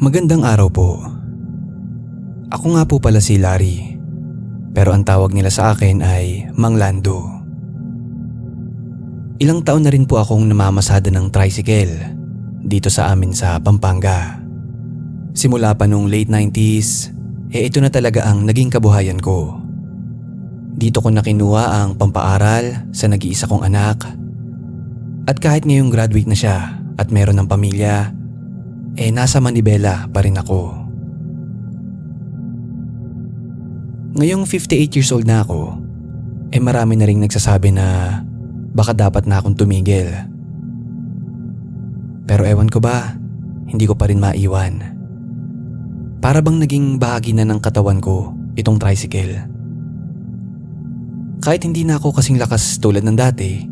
Magandang araw po. Ako nga po pala si Larry, pero ang tawag nila sa akin ay Mang Lando. Ilang taon na rin po akong namamasada ng tricycle dito sa amin sa Pampanga. Simula pa nung late 90s, ito na talaga ang naging kabuhayan ko. Dito ko na kinuha ang pampaaral sa nag-iisa kong anak. At kahit ngayong graduate na siya at meron ng pamilya, nasa Manibela pa rin ako. Ngayong 58 years old na ako, marami na ring nagsasabi na baka dapat na akong tumigil. Pero ewan ko ba, hindi ko pa rin maiwan. Para bang naging bahagi na ng katawan ko itong tricycle. Kahit hindi na ako kasing lakas tulad ng dati,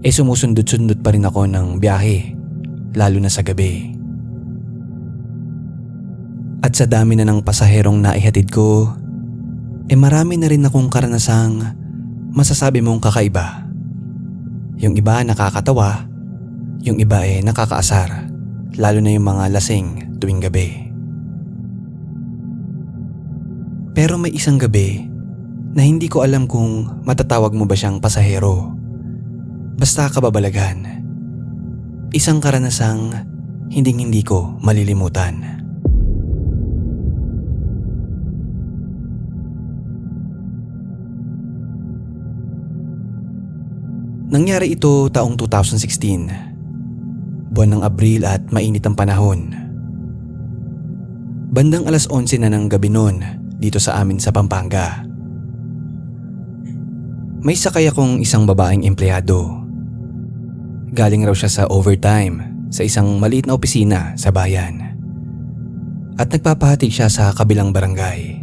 sumusundot-sundot pa rin ako ng biyahe, lalo na sa gabi. At sa dami na ng pasaherong naihatid ko, marami na rin akong karanasang masasabi mong kakaiba. Yung iba nakakatawa, yung iba nakakaasar, lalo na yung mga lasing tuwing gabi. Pero may isang gabi na hindi ko alam kung matatawag mo ba siyang pasahero. Basta kababalaghan. Isang karanasang hinding-hindi ko malilimutan. Nangyari ito taong 2016. Buwan ng Abril at mainit ang panahon. Bandang alas 11 na ng gabi noon dito sa amin sa Pampanga. May sakay akong isang babaeng empleyado. Galing raw siya sa overtime sa isang maliit na opisina sa bayan. At nagpapahatid siya sa kabilang barangay.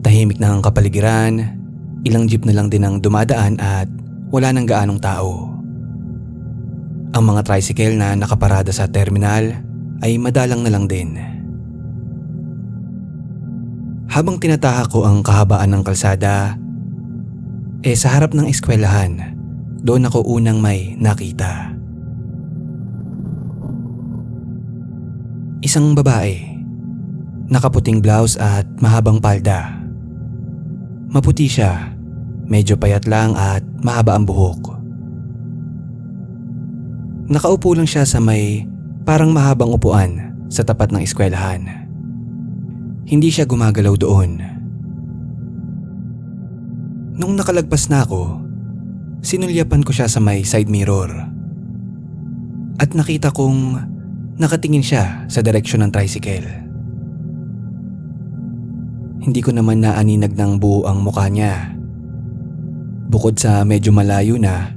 Tahimik na ang kapaligiran. Ilang jeep na lang din ang dumadaan at wala nang gaanong tao. Ang mga tricycle na nakaparada sa terminal ay madalang na lang din. Habang tinataha ko ang kahabaan ng kalsada, sa harap ng eskwelahan, doon ako unang may nakita. Isang babae, nakaputing blouse at mahabang palda. Maputi siya. Medyo payat lang at mahaba ang buhok. Nakaupo lang siya sa may parang mahabang upuan sa tapat ng eskwelahan. Hindi siya gumagalaw doon. Nung nakalagpas na ako, sinulyapan ko siya sa may side mirror. At nakita kong nakatingin siya sa direksyon ng tricycle. Hindi ko naman naaninag ng buo ang mukha niya. Bukod sa medyo malayo na,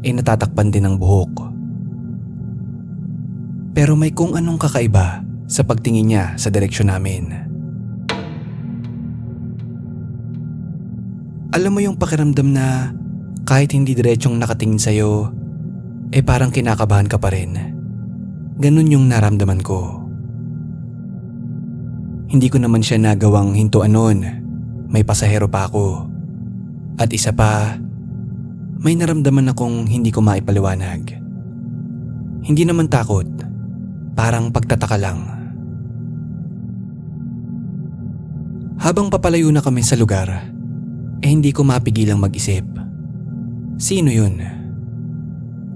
natatakpan din ang buhok. Pero may kung anong kakaiba sa pagtingin niya sa direksyon namin. Alam mo yung pakiramdam na kahit hindi diretsong nakatingin sa'yo, parang kinakabahan ka pa rin. Ganun yung naramdaman ko. Hindi ko naman siya nagawang hintuan noon. May pasahero pa ako. At isa pa, may naramdaman akong hindi ko maipaliwanag. Hindi naman takot, parang pagtataka lang. Habang papalayo na kami sa lugar, hindi ko mapigilang mag-isip. Sino yun?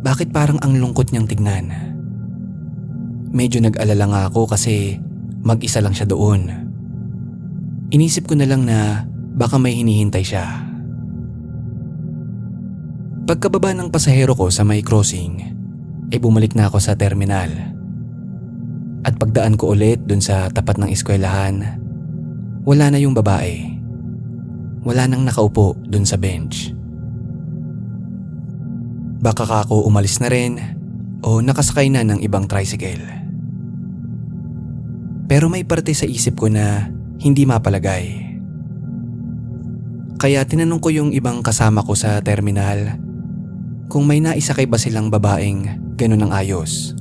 Bakit parang ang lungkot niyang tignan? Medyo nag-alala nga ako kasi mag-isa lang siya doon. Inisip ko na lang na baka may hinihintay siya. Pagkababa ng pasahero ko sa may crossing, bumalik na ako sa terminal. At pagdaan ko ulit dun sa tapat ng eskwelahan, wala na yung babae. Wala nang nakaupo dun sa bench. Baka ako umalis na rin o nakasakay na ng ibang tricycle. Pero may parte sa isip ko na hindi mapalagay. Kaya tinanong ko yung ibang kasama ko sa terminal kung may naisakay ba silang babaeng ganun ang ayos.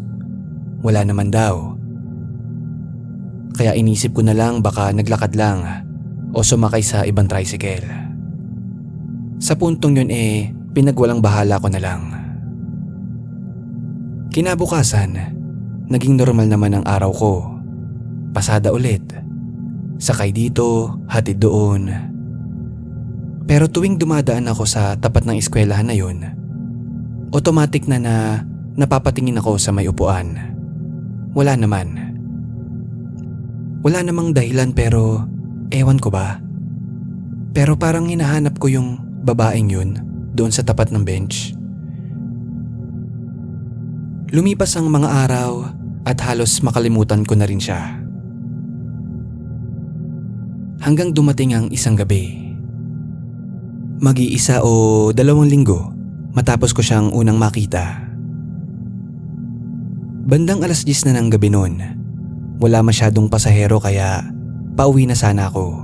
Wala naman daw. Kaya inisip ko na lang baka naglakad lang o sumakay sa ibang tricycle. Sa puntong yun pinagwalang bahala ko na lang. Kinabukasan, naging normal naman ang araw ko. Pasada ulit. Sakay dito, hatid doon. Pero tuwing dumadaan ako sa tapat ng eskwelahan na yun, automatic na napapatingin ako sa may upuan. Wala naman. Wala namang dahilan pero ewan ko ba. Pero parang hinahanap ko yung babaeng yun doon sa tapat ng bench. Lumipas ang mga araw at halos makalimutan ko na rin siya. Hanggang dumating ang isang gabi. Mag-iisa o 2 linggo matapos ko siyang unang makita. Bandang 10:00 na ng gabi noon. Wala masyadong pasahero kaya pauwi na sana ako.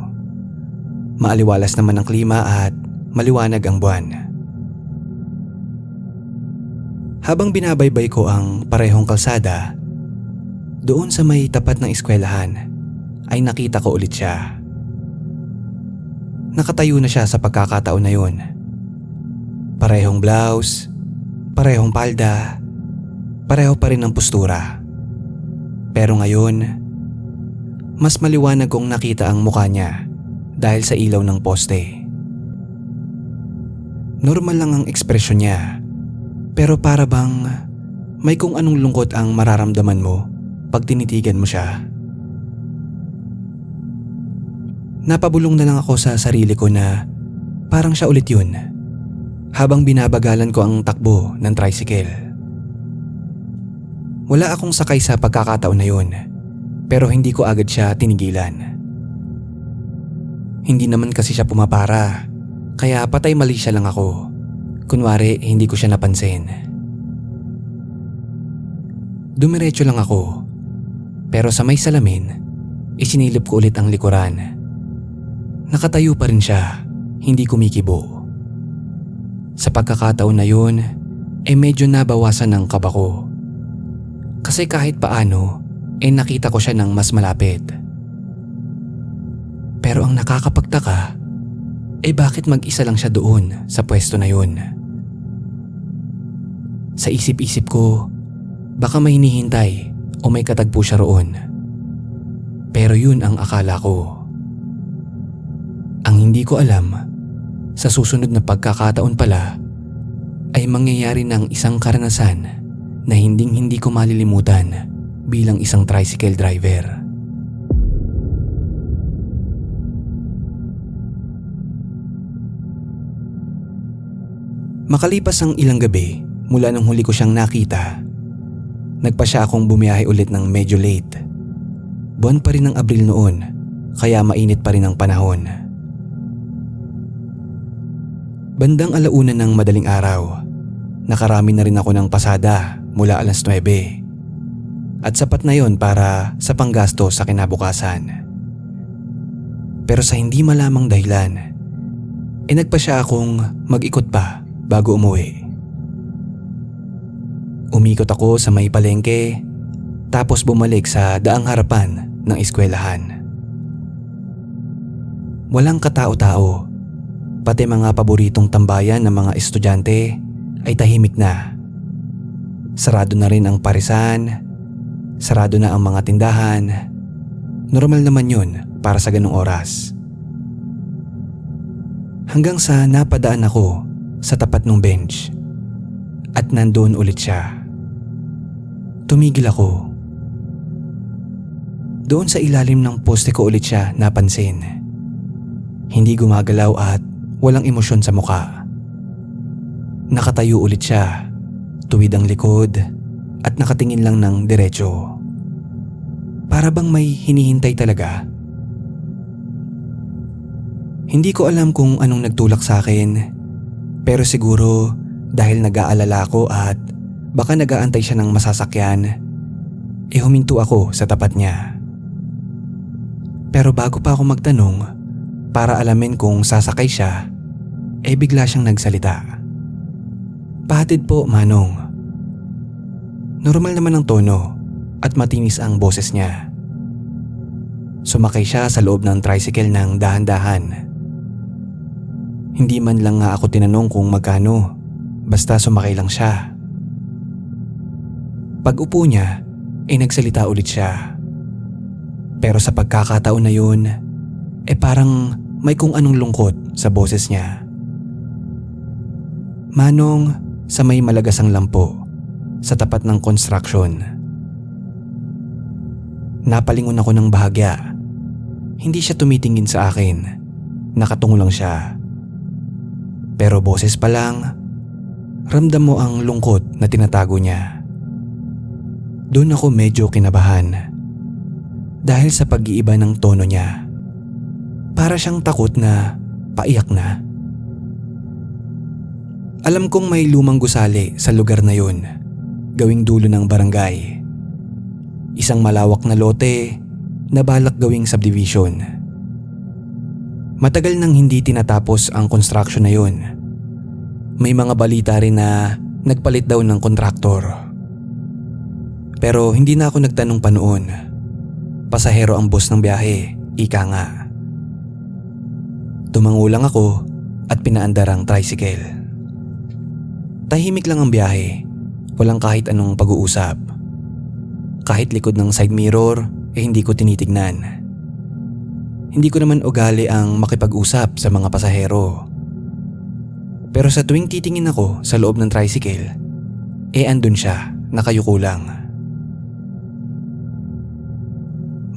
Maaliwalas naman ang klima at maliwanag ang buwan. Habang binabaybay ko ang parehong kalsada, doon sa may tapat ng eskwelahan ay nakita ko ulit siya. Nakatayo na siya sa pagkakataon na yun. Parehong blouse, parehong palda, pareho pa rin ang postura. Pero ngayon, mas maliwanag kong nakita ang mukha niya dahil sa ilaw ng poste. Normal lang ang ekspresyon niya, pero para bang may kung anong lungkot ang mararamdaman mo pag tinitigan mo siya. Napabulong na lang ako sa sarili ko na parang siya ulit yun habang binabagalan ko ang takbo ng tricycle. Wala akong sakay sa pagkakataon na yun, pero hindi ko agad siya tinigilan. Hindi naman kasi siya pumapara, kaya patay mali siya lang ako. Kunwari hindi ko siya napansin. Dumiretso lang ako, pero sa may salamin, isinilip ko ulit ang likuran. Nakatayo pa rin siya, hindi kumikibo. Sa pagkakataon na yun, medyo nabawasan ang kaba ko. Kasi kahit paano, nakita ko siya ng mas malapit. Pero ang nakakapagtaka, bakit mag-isa lang siya doon sa pwesto na yun? Sa isip-isip ko, baka may hinihintay o may katagpo siya roon. Pero yun ang akala ko. Ang hindi ko alam, sa susunod na pagkakataon pala, ay mangyayari ng isang karanasan na hindi ko malilimutan bilang isang tricycle driver. Makalipas ang ilang gabi mula nung huli ko siyang nakita, nagpa siya akong bumiyahe ulit ng medyo late. Buwan pa rin ng Abril noon, kaya mainit pa rin ang panahon. Bandang 1:00 ng madaling araw, nakarami na rin ako ng pasada mula 9:00. At sapat na yon para sa panggasto sa kinabukasan. Pero sa hindi malamang dahilan, nagpa siya akong mag-ikot pa bago umuwi. Umikot ako sa may palengke, tapos bumalik sa daang harapan ng eskwelahan. Walang katao-tao, pati mga paboritong tambayan ng mga estudyante ay tahimik na. Sarado na rin ang parisan, sarado na ang mga tindahan. Normal naman yun para sa ganung oras. Hanggang sa napadaan ako sa tapat ng bench at nandoon ulit siya. Tumigil ako. Doon sa ilalim ng poste ko ulit siya napansin. Hindi gumagalaw at walang emosyon sa muka. Nakatayo ulit siya, tuwid ang likod at nakatingin lang ng diretso. Para bang may hinihintay talaga. Hindi ko alam kung anong nagtulak sa akin, pero siguro dahil nag-aalala ako at baka nag-aantay siya ng masasakyan, huminto ako sa tapat niya. Pero bago pa ako magtanong, para alamin kung sasakay siya, bigla siyang nagsalita. "Pahatid po, Manong." Normal naman ang tono at matinis ang boses niya. Sumakay siya sa loob ng tricycle ng dahan-dahan. Hindi man lang nga ako tinanong kung magkano, basta sumakay lang siya. Pag upo niya, nagsalita ulit siya. Pero sa pagkakataon na yun, parang may kung anong lungkot sa boses niya. "Manong, sa may malagasang lampo, sa tapat ng construction." Napalingon ako ng bahagya. Hindi siya tumitingin sa akin. Nakatungo lang siya. Pero boses pa lang, ramdam mo ang lungkot na tinatago niya. Doon ako medyo kinabahan. Dahil sa pag-iiba ng tono niya. Para siyang takot na paiyak na. Alam kong may lumang gusali sa lugar na yun, gawing dulo ng barangay. Isang malawak na lote na balak gawing subdivision. Matagal nang hindi tinatapos ang construction na yun. May mga balita rin na nagpalit daw ng kontraktor. Pero hindi na ako nagtanong pa noon. Pasahero ang boss ng biyahe, ika nga. Tumango lang ako at pinaandar ang tricycle. Tahimik lang ang biyahe, walang kahit anong pag-uusap. Kahit likod ng side mirror, hindi ko tinitignan. Hindi ko naman ugali ang makipag-usap sa mga pasahero. Pero sa tuwing titingin ako sa loob ng tricycle, andun siya, nakayuko lang.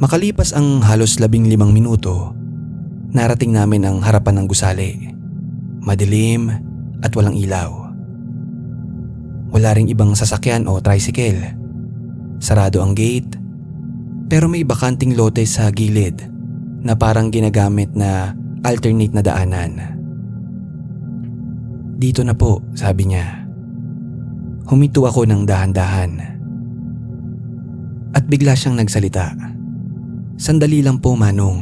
Makalipas ang halos 15 minuto, narating namin ang harapan ng gusali. Madilim at walang ilaw. Wala ring ibang sasakyan o tricycle. Sarado ang gate, pero may bakanting lote sa gilid na parang ginagamit na alternate na daanan. "Dito na po," sabi niya. Huminto ako ng dahan-dahan. At bigla siyang nagsalita. "Sandali lang po, Manong.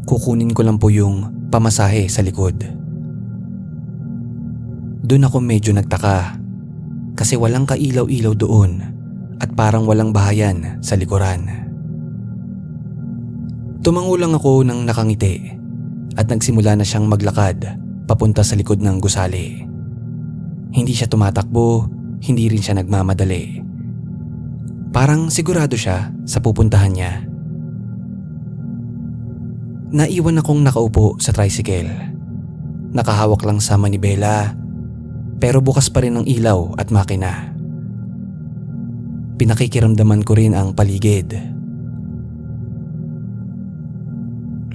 Kukunin ko lang po yung pamasahe sa likod." Doon ako medyo nagtaka kasi walang kailaw-ilaw doon at parang walang bahayan sa likuran. Tumango lang ako ng nakangiti at nagsimula na siyang maglakad papunta sa likod ng gusali. Hindi siya tumatakbo, hindi rin siya nagmamadali. Parang sigurado siya sa pupuntahan niya. Naiwan akong nakaupo sa tricycle. Nakahawak lang sa manibela, pero bukas pa rin ang ilaw at makina. Pinakikiramdaman ko rin ang paligid.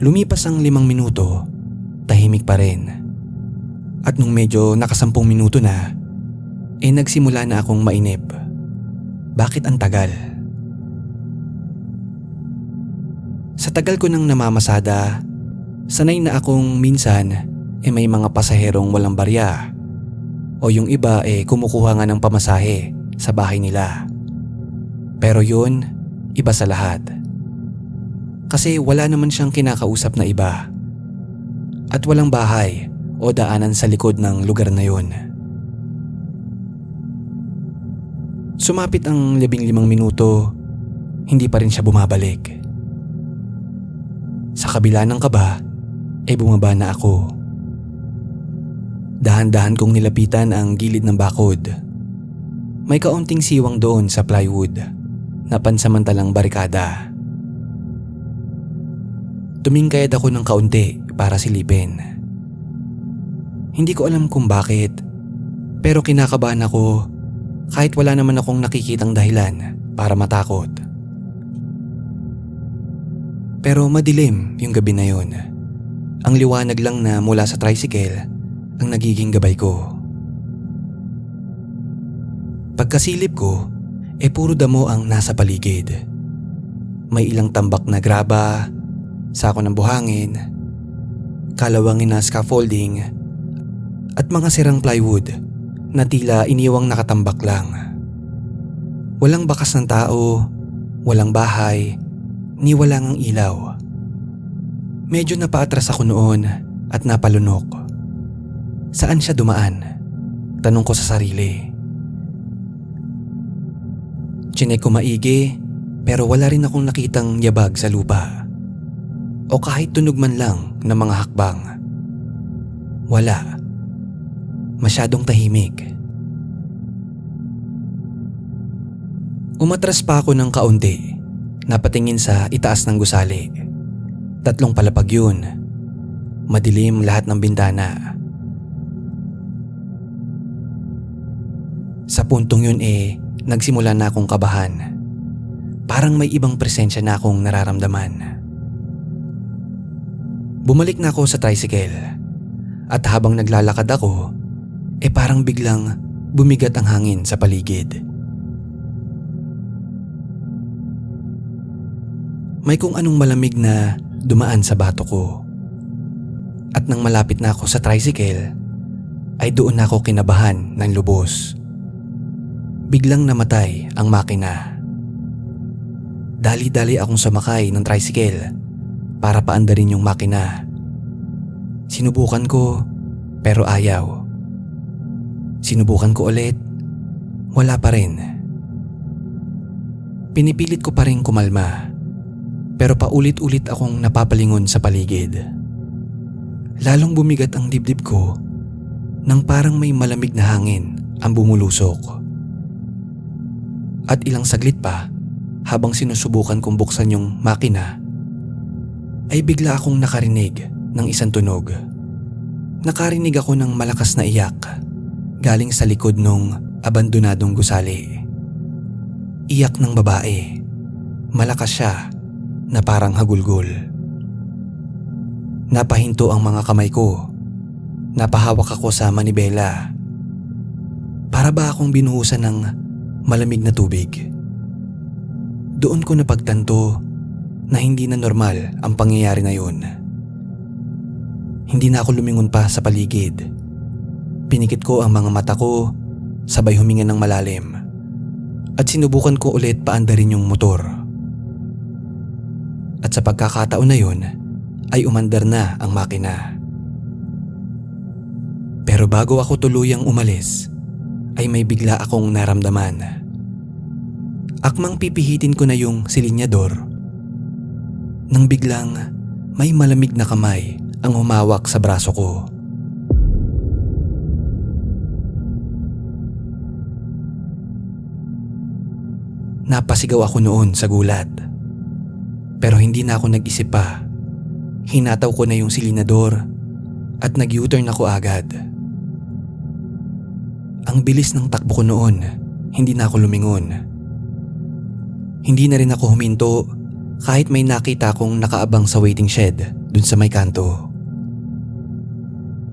Lumipas ang 5 minuto, tahimik pa rin. At nung medyo nakasampung minuto na, nagsimula na akong mainip. Bakit ang tagal? Sa tagal ko nang namamasada, sanay na akong minsan may mga pasaherong walang barya o yung iba kumukuha nga ng pamasahe sa bahay nila. Pero yun, iba sa lahat. Kasi wala naman siyang kinakausap na iba. At walang bahay o daanan sa likod ng lugar na yun. Sumapit ang 15 minuto, hindi pa rin siya bumabalik. Sa kabila ng kaba, bumaba na ako. Dahan-dahan kong nilapitan ang gilid ng bakod. May kaunting siwang doon sa plywood na pansamantalang barikada. Tumingkayad ako ng kaunti para silipin. Hindi ko alam kung bakit, pero kinakabahan ako kahit wala naman akong nakikitang dahilan para matakot. Pero madilim yung gabi na yun. Ang liwanag lang na mula sa tricycle ang nagiging gabay ko. Pagkasilip ko, puro damo ang nasa paligid. May ilang tambak na graba, sako ng buhangin, kalawangin na scaffolding, at mga sirang plywood na tila iniwang nakatambak lang. Walang bakas ng tao, walang bahay, ni walang ang ilaw. Medyo napaatras ako noon at napalunok. Saan siya dumaan? Tanong ko sa sarili. Chinek ko maigi, pero wala rin akong nakitang yabag sa lupa o kahit tunog man lang ng mga hakbang. Wala. Masyadong tahimik. Umatras pa ako ng kaunti, napatingin sa itaas ng gusali. 3 palapag yun. Madilim lahat ng bintana. Sa puntong yun nagsimula na akong kabahan. Parang may ibang presensya na akong nararamdaman. Bumalik na ako sa tricycle at habang naglalakad ako, parang biglang bumigat ang hangin sa paligid. May kung anong malamig na dumaan sa bato ko. At nang malapit na ako sa tricycle, ay doon na ako kinabahan ng lubos. Biglang namatay ang makina. Dali-dali akong sumakay ng tricycle para paandarin yung makina. Sinubukan ko pero ayaw. Sinubukan ko ulit, wala pa rin. Pinipilit ko pa rin kumalma. Pero paulit-ulit akong napapalingon sa paligid. Lalong bumigat ang dibdib ko nang parang may malamig na hangin ang bumulusok. At ilang saglit pa, habang sinusubukan kong buksan yung makina, ay bigla akong nakarinig ng isang tunog. Nakarinig ako ng malakas na iyak galing sa likod nung abandonadong gusali. Iyak ng babae. Malakas siya na parang hagulgol. Napahinto ang mga kamay ko. Napahawak ako sa manibela. Para ba akong binuhusan ng malamig na tubig? Doon ko napagtanto na hindi na normal ang pangyayari na yun. Hindi na ako lumingon pa sa paligid. Pinikit ko ang mga mata ko, sabay huminga ng malalim. At sinubukan ko ulit paandarin yung motor. At sa pagkakataon na yun, ay umandar na ang makina. Pero bago ako tuluyang umalis, ay may bigla akong naramdaman. Akmang pipihitin ko na yung silinyador, nang biglang may malamig na kamay ang humawak sa braso ko. Napasigaw ako noon sa gulat. Pero hindi na ako nag-isip pa. Hinataw ko na yung silinador at nag-U-turn ako agad. Ang bilis ng takbo ko noon, hindi na ako lumingon. Hindi na rin ako huminto kahit may nakita akong nakaabang sa waiting shed dun sa may kanto.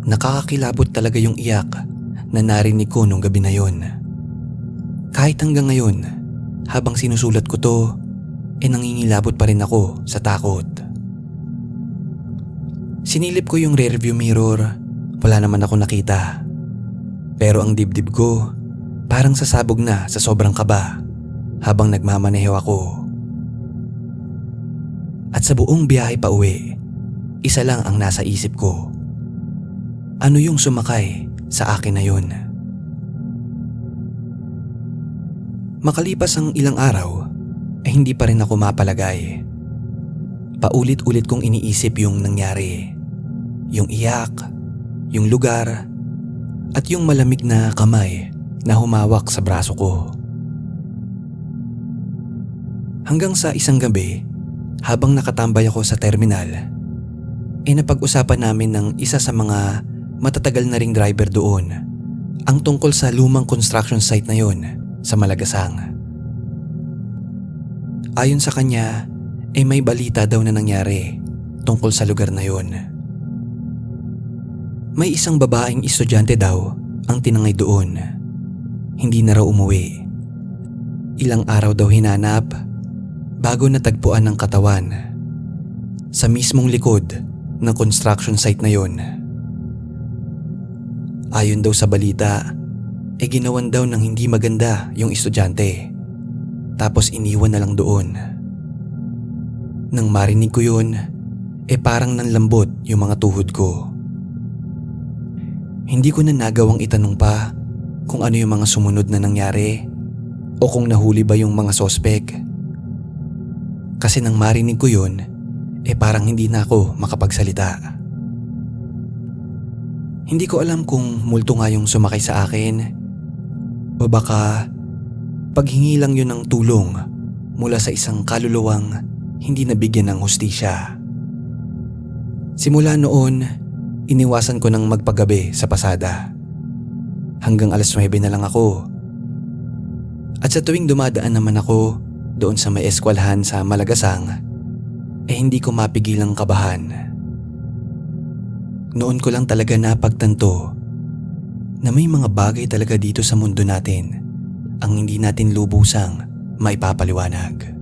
Nakakakilabot talaga yung iyak na narinig ko nung gabi na yon. Kahit hanggang ngayon, habang sinusulat ko to, nangingilabot pa rin ako sa takot. Sinilip ko yung rearview mirror, wala naman ako nakita. Pero ang dibdib ko, parang sasabog na sa sobrang kaba habang nagmamaneho ako. At sa buong biyahe pa uwi, isa lang ang nasa isip ko. Ano yung sumakay sa akin na yun? Makalipas ang ilang araw, hindi pa rin ako mapalagay. Paulit-ulit kong iniisip yung nangyari. Yung iyak, yung lugar, at yung malamig na kamay na humawak sa braso ko. Hanggang sa isang gabi, habang nakatambay ako sa terminal, napag-usapan namin ng isa sa mga matatagal na ring driver doon ang tungkol sa lumang construction site na yon sa Malagasang. Ayon sa kanya, may balita daw na nangyari tungkol sa lugar na yon. May isang babaeng estudyante daw ang tinangay doon. Hindi na raw umuwi. Ilang araw daw hinanap bago natagpuan ng katawan sa mismong likod ng construction site na yon. Ayon daw sa balita, ginawan daw ng hindi maganda yung estudyante. Tapos iniwan na lang doon. Nang marinig ko yun, parang nanlambot yung mga tuhod ko. Hindi ko na nagawang itanong pa kung ano yung mga sumunod na nangyari o kung nahuli ba yung mga sospek. Kasi nang marinig ko yun, parang hindi na ako makapagsalita. Hindi ko alam kung multo nga yung sumakay sa akin o baka Paghingi lang yun ng tulong mula sa isang kaluluwang hindi nabigyan ng hustisya. Simula noon, iniwasan ko ng magpagabi sa pasada. Hanggang 9:00 na lang ako. At sa tuwing dumadaan naman ako doon sa may eskwelahan sa Malagasang, hindi ko mapigilang kabahan. Noon ko lang talaga napagtanto na may mga bagay talaga dito sa mundo natin ang hindi natin lubusang maipapaliwanag.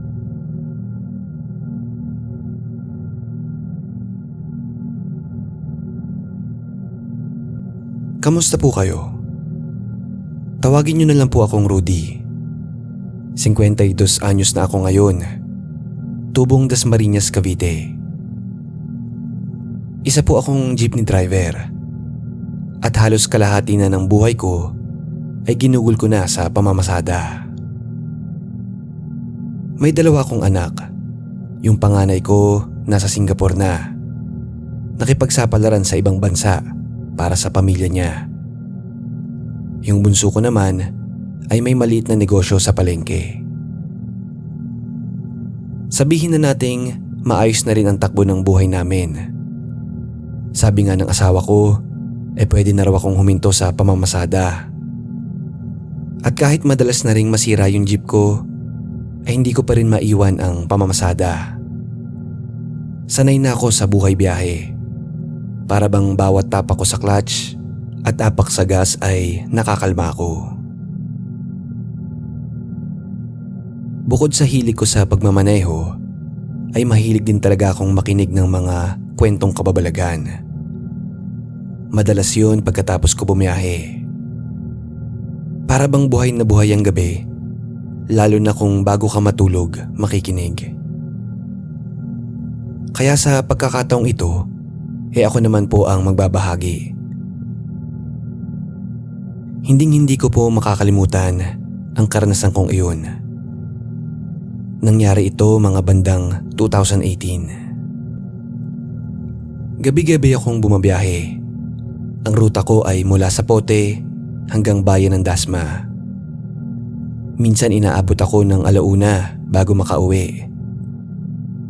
Kamusta po kayo? Tawagin niyo na lang po akong Rudy. 52 anyos na ako ngayon. Tubong Dasmariñas, Cavite. Isa po akong jeepney driver. At halos kalahati na ng buhay ko ay ginugol ko na sa pamamasada. May 2 akong anak. Yung panganay ko nasa Singapore na. Nakipagsapalaran sa ibang bansa para sa pamilya niya. Yung bunso ko naman ay may maliit na negosyo sa palengke. Sabihin na nating maayos na rin ang takbo ng buhay namin. Sabi nga ng asawa ko, pwede na raw akong huminto sa pamamasada. At kahit madalas na ring masira yung jeep ko, hindi ko pa rin maiwan ang pamamasada. Sanay na ako sa buhay biyahe. Para bang bawat tapak ko sa clutch at apak sa gas ay nakakalma ko. Bukod sa hilig ko sa pagmamaneho, ay mahilig din talaga akong makinig ng mga kwentong kababalagan. Madalas yun pagkatapos ko bumiyahe. Para bang buhay na buhay ang gabi, lalo na kung bago ka matulog, makikinig. Kaya sa pagkakataong ito, ako naman po ang magbabahagi. Hinding-hindi ko po makakalimutan ang karanasan kong iyon. Nangyari ito mga bandang 2018. Gabi-gabi akong bumabiyahe. Ang ruta ko ay mula sa Pote hanggang bayan ng Dasma. Minsan inaabot ako ng 1:00 bago makauwi.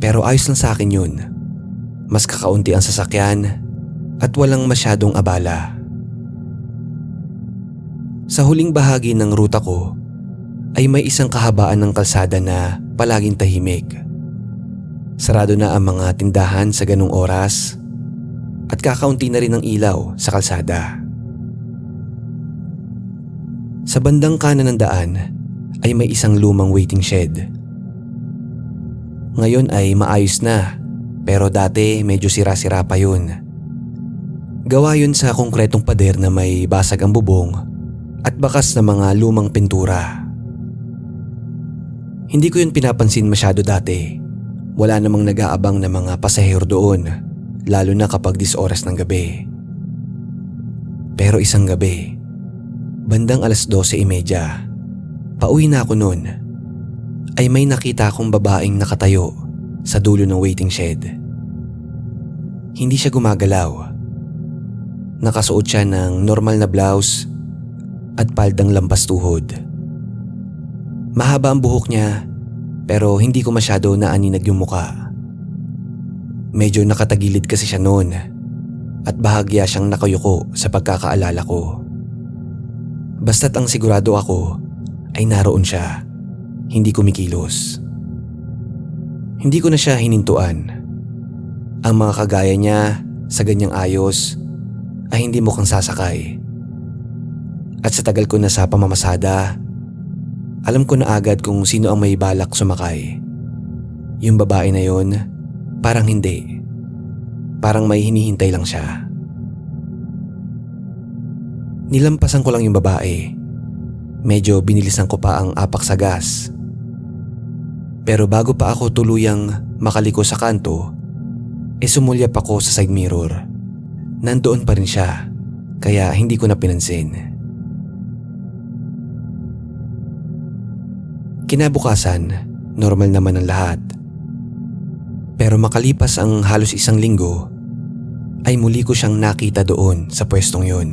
Pero ayos lang sa akin yun. Mas kakaunti ang sasakyan at walang masyadong abala. Sa huling bahagi ng ruta ko ay may isang kahabaan ng kalsada na palaging tahimik. Sarado na ang mga tindahan sa ganung oras at kakaunti na rin ang ilaw sa kalsada. Sa bandang kanan ng daan ay may isang lumang waiting shed. Ngayon ay maayos na, pero dati medyo sira-sira pa yun. Gawa yun sa konkretong pader na may basag ang bubong at bakas na mga lumang pintura. Hindi ko yun pinapansin masyado dati. Wala namang nag-aabang na mga pasahero doon, lalo na kapag 10 oras ng gabi. Pero isang gabi, bandang 12:30, pauwi na ako noon, ay may nakita akong babaeng nakatayo sa dulo ng waiting shed. Hindi siya gumagalaw. Nakasuot siya ng normal na blouse at paldang lampas tuhod. Mahaba ang buhok niya pero hindi ko masyado naaninag yung muka. Medyo nakatagilid kasi siya noon at bahagya siyang nakayuko sa pagkakaalala ko. Basta't ang sigurado ako ay naroon siya, hindi kumikilos. Hindi ko na siya hinintuan. Ang mga kagaya niya sa ganyang ayos ay hindi mukhang sasakay. At sa tagal ko na sa pamamasada, alam ko na agad kung sino ang may balak sumakay. Yung babae na yon, parang hindi. Parang may hinihintay lang siya. Nilampasan ko lang yung babae. Medyo binilisan ko pa ang apak sa gas. Pero bago pa ako tuluyang makaliko sa kanto, sumulyap ako sa side mirror. Nandoon pa rin siya, kaya hindi ko na pinansin. Kinabukasan, normal naman ang lahat. Pero makalipas ang halos 1 linggo, ay muli ko siyang nakita doon sa pwestong yun.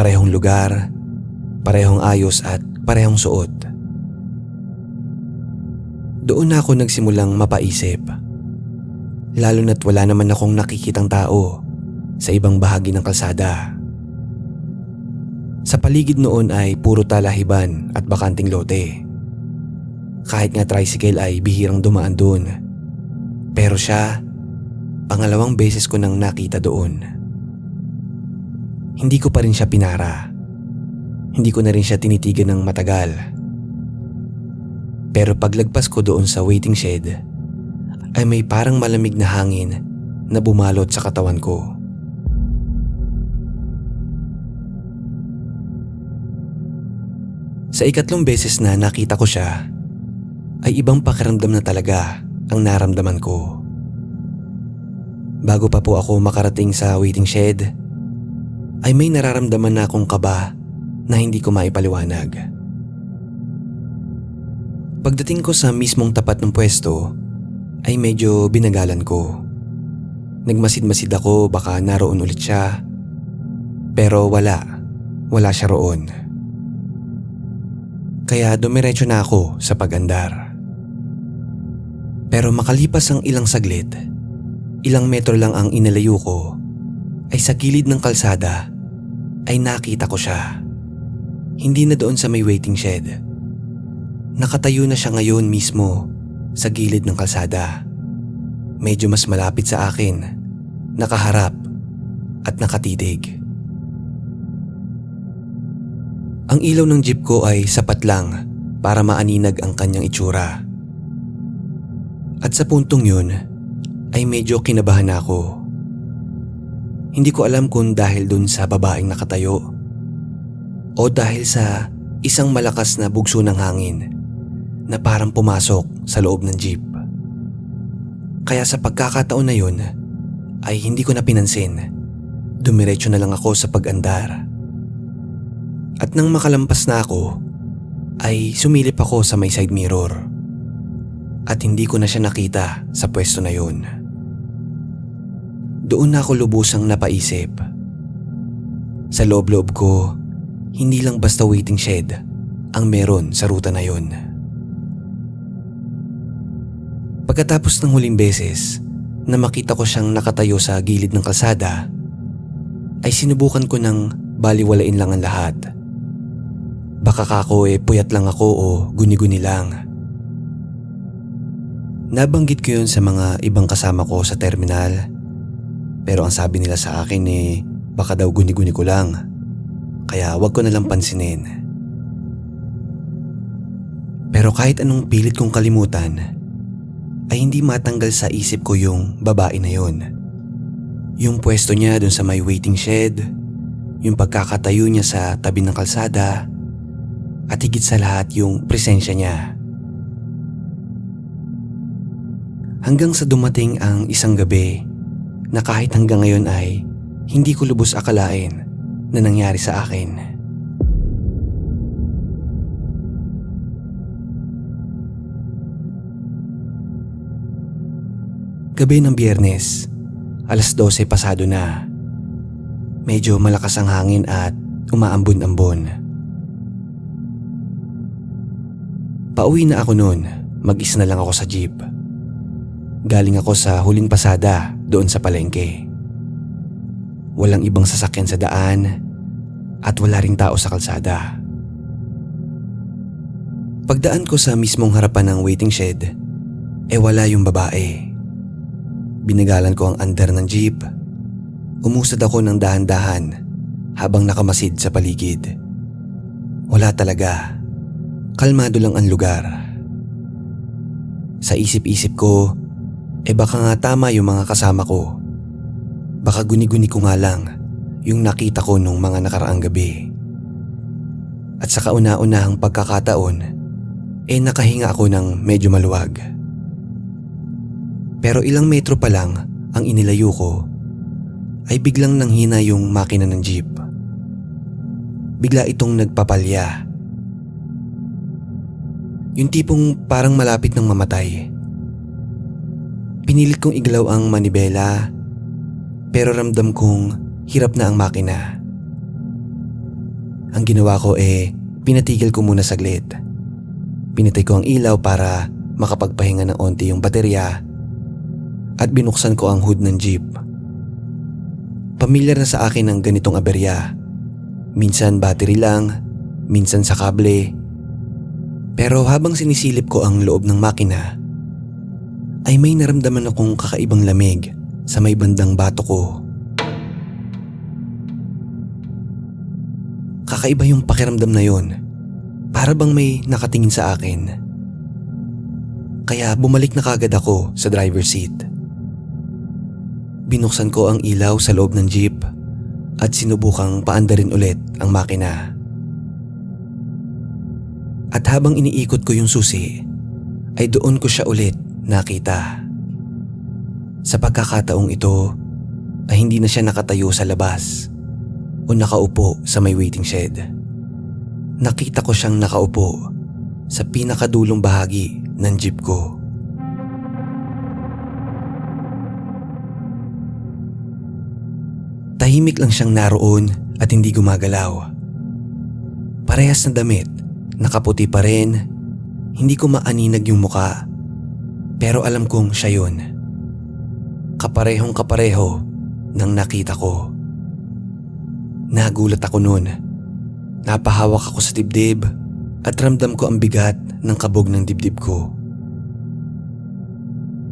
Parehong lugar, parehong ayos at parehong suot. Doon na ako nagsimulang mapaisip. Lalo na't wala naman akong nakikitang tao sa ibang bahagi ng kalsada. Sa paligid noon ay puro talahiban at bakanting lote. Kahit nga tricycle ay bihirang dumaan doon. Pero siya, pangalawang beses ko nang nakita doon. Hindi ko pa rin siya pinara. Hindi ko na rin siya tinitigan ng matagal. Pero paglagpas ko doon sa waiting shed, ay may parang malamig na hangin na bumalot sa katawan ko. Sa ikatlong beses na nakita ko siya, ay ibang pakiramdam na talaga ang naramdaman ko. Bago pa po ako makarating sa waiting shed, ay may nararamdaman na akong kaba na hindi ko maipaliwanag. Pagdating ko sa mismong tapat ng pwesto, ay medyo binagalan ko. Nagmasid-masid ako baka naroon ulit siya. Pero wala siya roon. Kaya dumiretso na ako sa pag-andar. Pero makalipas ang ilang saglit, ilang metro lang ang inalayo ko, ay sa gilid ng kalsada ay nakita ko siya. Hindi na doon sa may waiting shed. Nakatayo na siya ngayon mismo sa gilid ng kalsada. Medyo mas malapit sa akin, nakaharap at nakatitig. Ang ilaw ng jeep ko ay sapat lang para maaninag ang kanyang itsura. At sa puntong yun ay medyo kinabahan ako. Hindi ko alam kung dahil dun sa babaeng nakatayo o dahil sa isang malakas na bugso ng hangin na parang pumasok sa loob ng jeep. Kaya sa pagkakataon na yun ay hindi ko na pinansin. Dumiretso na lang ako sa pag-andar. At nang makalampas na ako, ay sumilip ako sa may side mirror. At hindi ko na siya nakita sa pwesto na yun. Doon na ako lubusang napaisip. Sa loob-loob ko, hindi lang basta waiting shed ang meron sa ruta na yun. Pagkatapos ng huling beses na makita ko siyang nakatayo sa gilid ng kalsada, ay sinubukan ko ng baliwalain lang ang lahat. Baka kako puyat lang ako o guni-guni lang. Nabanggit ko yun sa mga ibang kasama ko sa terminal, pero ang sabi nila sa akin baka daw guni-guni ko lang, kaya wag ko na lang pansinin. Pero kahit anong pilit kong kalimutan, ay hindi matanggal sa isip ko yung babae na yun. Yung pwesto niya dun sa may waiting shed, yung pagkakatayo niya sa tabi ng kalsada, at higit sa lahat yung presensya niya. Hanggang sa dumating ang isang gabi na kahit hanggang ngayon ay hindi ko lubos akalain na nangyari sa akin. Gabi ng Biyernes, alas 12 pasado na. Medyo malakas ang hangin at umaambon-ambon. Pauwi na ako noon, mag-isa na lang ako sa jeep. Galing ako sa huling pasada doon sa palengke. Walang ibang sasakyan sa daan at wala ring tao sa kalsada. Pagdaan ko sa mismong harapan ng waiting shed, wala yung babae. Binagalan ko ang andar ng jeep. Umusad ako ng dahan-dahan habang nakamasid sa paligid. Wala talaga. Kalmado lang ang lugar. Sa isip-isip ko, baka nga tama yung mga kasama ko. Baka guni-guni ko nga lang yung nakita ko nung mga nakaraang gabi. At sa kauna-unahang pagkakataon, nakahinga ako ng medyo maluwag. Pero ilang metro pa lang ang inilayo ko, ay biglang nanghina yung makina ng jeep. Bigla itong nagpapalya. Yung tipong parang malapit ng mamatay. Pinilit kong igalaw ang manibela, pero ramdam kong hirap na ang makina. Ang ginawa ko pinatigil ko muna saglit. Pinatay ko ang ilaw para makapagpahinga ng onti yung baterya at binuksan ko ang hood ng jeep. Pamilyar na sa akin ang ganitong aberya. Minsan battery lang, minsan sa kable. Pero habang sinisilip ko ang loob ng makina, ay may naramdaman akong kakaibang lamig sa may bandang bato ko. Kakaiba yung pakiramdam na yon. Para bang may nakatingin sa akin. Kaya bumalik na kagad ako sa driver's seat. Binuksan ko ang ilaw sa loob ng jeep at sinubukang paandarin ulit ang makina. At habang iniikot ko yung susi, ay doon ko siya ulit nakita. Sa pagkakataong ito ay hindi na siya nakatayo sa labas o nakaupo sa may waiting shed. Nakita ko siyang nakaupo sa pinakadulong bahagi ng jeep ko. Tahimik lang siyang naroon at hindi gumagalaw. Parehas na damit, nakaputi pa rin. Hindi ko maaninag yung muka, pero alam kong siya yun. Kaparehong kapareho ng nakita ko. Nagulat ako noon. Napahawak ako sa dibdib at ramdam ko ang bigat ng kabog ng dibdib ko.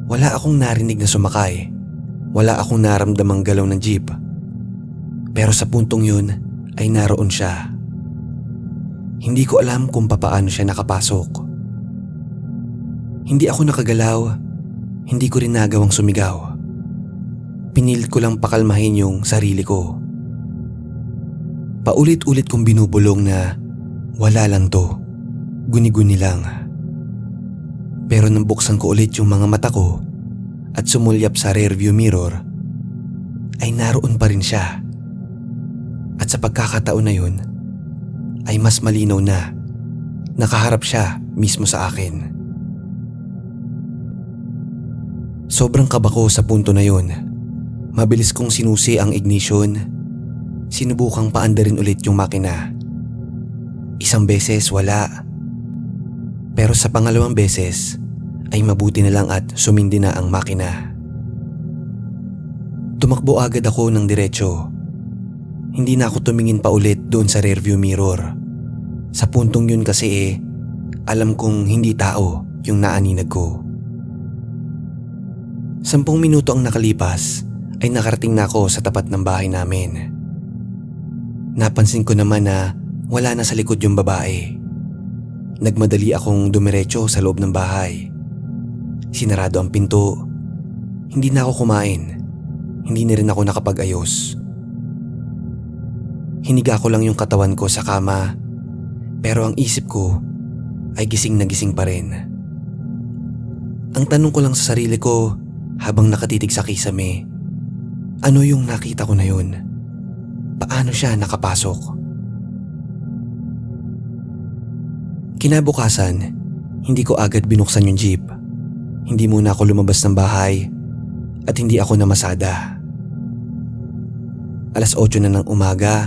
Wala akong narinig na sumakay. Wala akong naramdamang galaw ng jeep. Pero sa puntong yun ay naroon siya. Hindi ko alam kung papaano siya nakapasok. Hindi ako nakagalaw. Hindi ko rin nagawang sumigaw. Pinilit ko lang pakalmahin yung sarili ko. Paulit-ulit kong binubulong na wala lang to. Guni-guni lang. Pero nang buksan ko ulit yung mga mata ko at sumulyap sa rearview mirror, ay naroon pa rin siya. At sa pagkakataon na yun, ay mas malinaw na nakaharap siya mismo sa akin. Sobrang kaba ko sa punto na yun. Mabilis kong sinusi ang ignition. Sinubukang paandarin ulit yung makina. Isang beses wala. Pero sa pangalawang beses ay mabuti na lang at sumindi na ang makina. Tumakbo agad ako ng diretso. Hindi na ako tumingin pa ulit doon sa rearview mirror. Sa puntong yun kasi alam kong hindi tao yung naaninag ko. 10 minuto ang nakalipas ay nakarating na ako sa tapat ng bahay namin. Napansin ko naman na wala na sa likod yung babae. Nagmadali akong dumiretso sa loob ng bahay. Sinarado ang pinto. Hindi na ako kumain. Hindi na rin ako nakapag-ayos. Hiniga ko lang yung katawan ko sa kama, pero ang isip ko ay gising na gising pa rin. Ang tanong ko lang sa sarili ko habang nakatitig sa kisame, ano yung nakita ko na yun? Paano siya nakapasok? Kinabukasan, hindi ko agad binuksan yung jeep. Hindi muna ako lumabas ng bahay at hindi ako namasada. 8:00 na ng umaga,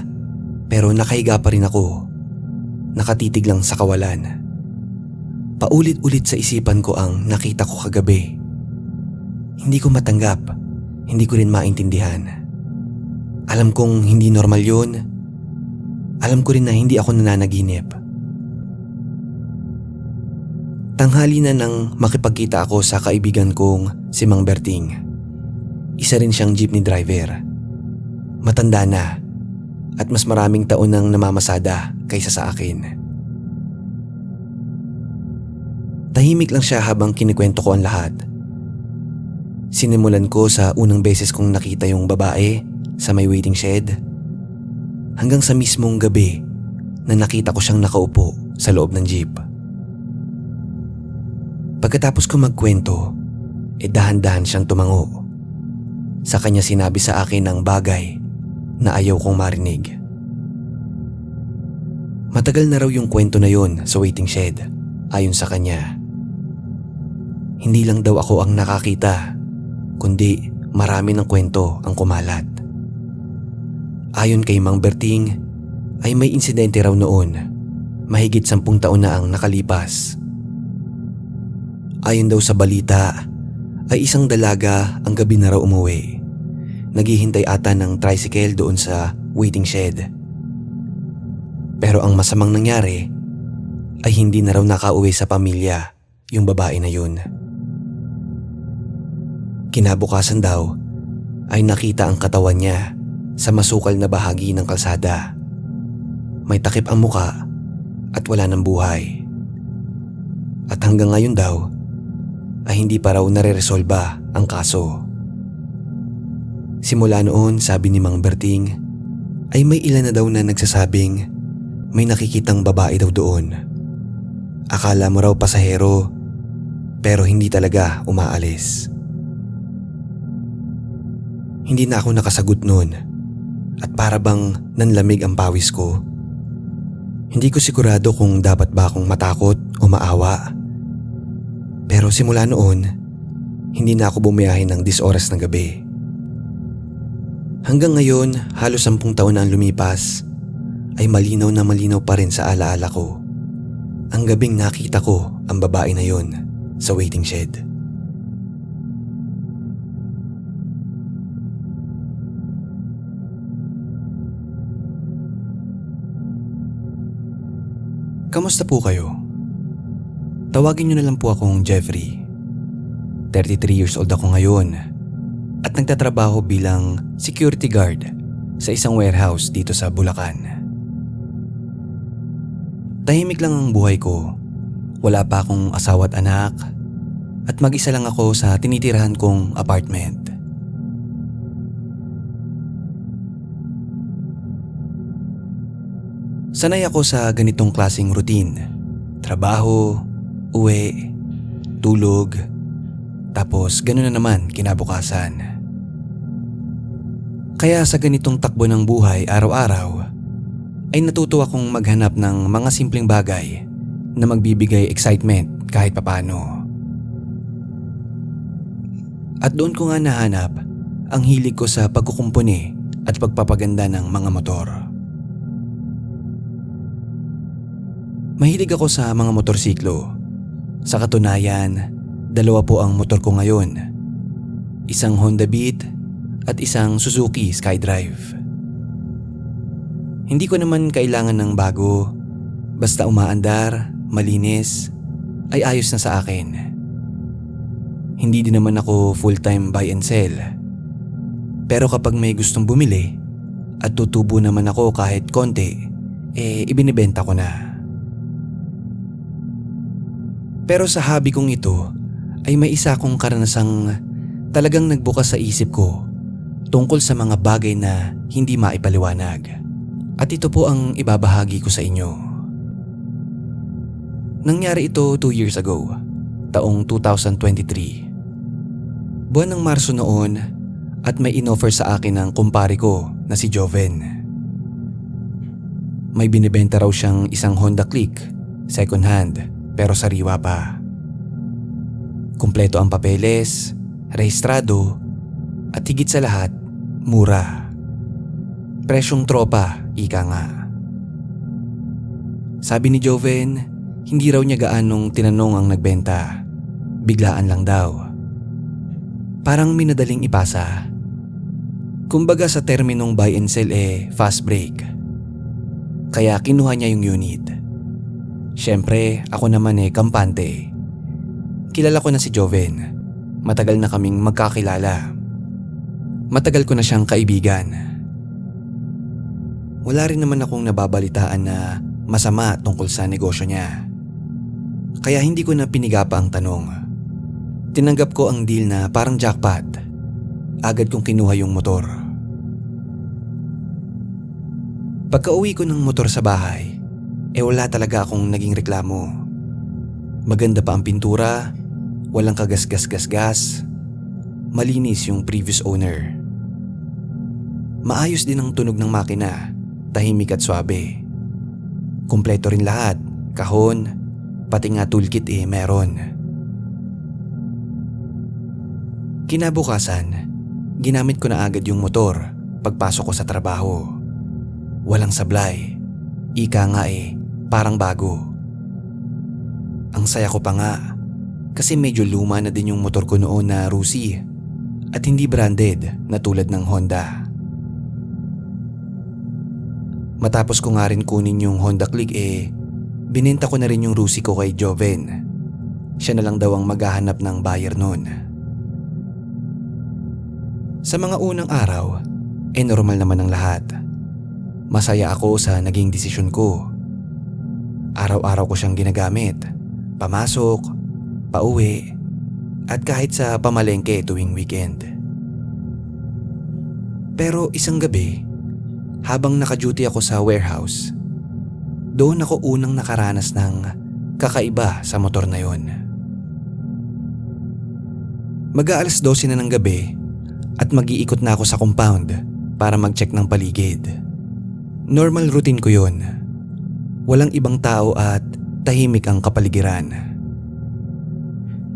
pero nakahiga pa rin ako. Nakatitig lang sa kawalan. Paulit-ulit sa isipan ko ang nakita ko kagabi. Hindi ko matanggap, hindi ko rin maintindihan. Alam kong hindi normal yun. Alam ko rin na hindi ako nananaginip. Tanghali na nang makipagkita ako sa kaibigan kong si Mang Berting. Isa rin siyang jeepney driver. Matanda na at mas maraming taon nang namamasada kaysa sa akin. Tahimik lang siya habang kinikwento ko ang lahat. Sinimulan ko sa unang beses kong nakita yung babae sa may waiting shed, hanggang sa mismong gabi na nakita ko siyang nakaupo sa loob ng jeep. Pagkatapos ko magkwento, dahan-dahan siyang tumango. Sa kanya sinabi sa akin ang bagay na ayaw kong marinig. Matagal na raw yung kwento na yun sa waiting shed, ayon sa kanya. Hindi lang daw ako ang nakakita, kundi marami ng kwento ang kumalat. Ayon kay Mang Berting, ay may insidente raw noon. Mahigit 10 taon na ang nakalipas. Ayon daw sa balita, ay isang dalaga ang gabi na raw umuwi. Naghihintay ata ng tricycle doon sa waiting shed. Pero ang masamang nangyari ay hindi na raw nakauwi sa pamilya yung babae na yun. Kinabukasan daw ay nakita ang katawan niya sa masukal na bahagi ng kalsada. May takip ang muka at wala ng buhay. At hanggang ngayon daw ay hindi pa raw nare-resolba ang kaso. Simula noon, sabi ni Mang Berting, ay may ilan na daw na nagsasabing may nakikitang babae daw doon. Akala mo raw pasahero, pero hindi talaga umaalis. Hindi na ako nakasagot noon at para bang nanlamig ang pawis ko. Hindi ko sigurado kung dapat ba akong matakot o maawa. Pero simula noon, hindi na ako bumiyahe ng 10 oras ng gabi. Hanggang ngayon, halos 10 taon na ang lumipas, ay malinaw na malinaw pa rin sa alaala ko ang gabing nakita ko ang babae na yon sa waiting shed. Kamusta po kayo? Tawagin niyo na lang po akong Jeffrey. 33 years old ako ngayon at nagtatrabaho bilang security guard sa isang warehouse dito sa Bulacan. Tahimik lang ang buhay ko. Wala pa akong asawa at anak at mag-isa lang ako sa tinitirahan kong apartment. Sanay ako sa ganitong klaseng routine. Trabaho, uwi, tulog, tapos gano'n na naman kinabukasan. Kaya sa ganitong takbo ng buhay araw-araw, ay natuto akong maghanap ng mga simpleng bagay na magbibigay excitement kahit papano. At doon ko nga nahanap ang hilig ko sa pagkukumpuni at pagpapaganda ng mga motor. Mahilig ako sa mga motorsiklo. Sa katunayan, 2 po ang motor ko ngayon. Isang Honda Beat at isang Suzuki SkyDrive. Hindi ko naman kailangan ng bago. Basta umaandar, malinis, ay ayos na sa akin. Hindi din naman ako full-time buy and sell. Pero kapag may gustong bumili at tutubo naman ako kahit konti, ibinibenta ko na. Pero sa hobby kong ito ay may isa akong karanasang talagang nagbukas sa isip ko tungkol sa mga bagay na hindi maipaliwanag. At ito po ang ibabahagi ko sa inyo. Nangyari ito 2 years ago, taong 2023. Buwan ng Marso noon at may inoffer sa akin ng kumpare ko na si Joven. May binibenta raw siyang isang Honda Click, second hand, pero sariwa pa. Kumpleto ang papeles, rehistrado, at higit sa lahat, mura. Presyong tropa, ika nga. Sabi ni Joven, hindi raw niya gaanong tinanong ang nagbenta. Biglaan lang daw. Parang minadaling ipasa. Kumbaga sa terminong buy and sell fast break. Kaya kinuha niya yung unit. Siyempre, ako naman kampante. Kilala ko na si Joven. Matagal na kaming magkakilala. Matagal ko na siyang kaibigan. Wala rin naman akong nababalitaan na masama tungkol sa negosyo niya. Kaya hindi ko na pinigapa ang tanong. Tinanggap ko ang deal na parang jackpot. Agad kong kinuha yung motor. Pagka-uwi ko ng motor sa bahay, wala talaga akong naging reklamo. Maganda pa ang pintura, walang kagas-gas-gas-gas, malinis yung previous owner. Maayos din ang tunog ng makina, tahimik at swabe. Kumpleto rin lahat, kahon, pati nga toolkit meron. Kinabukasan, ginamit ko na agad yung motor pagpasok ko sa trabaho. Walang sablay, Ika nga parang bago. Ang saya ko pa nga kasi medyo luma na din yung motor ko noon na Rusi at hindi branded na tulad ng Honda. Matapos ko nga rin kunin yung Honda Click binenta ko na rin yung Rusi ko kay Joven. Siya na lang daw ang maghahanap ng buyer noon. Sa mga unang araw, normal naman ang lahat. Masaya ako sa naging desisyon ko. Araw-araw ko siyang ginagamit. Pamasok, pauwi, at kahit sa pamalengke tuwing weekend. Pero isang gabi, habang naka-duty ako sa warehouse, doon ako unang nakaranas ng kakaiba sa motor na yon. Mag-aalas 12 na ng gabi at mag-iikot na ako sa compound para mag-check ng paligid. Normal routine ko yon. Walang ibang tao at tahimik ang kapaligiran.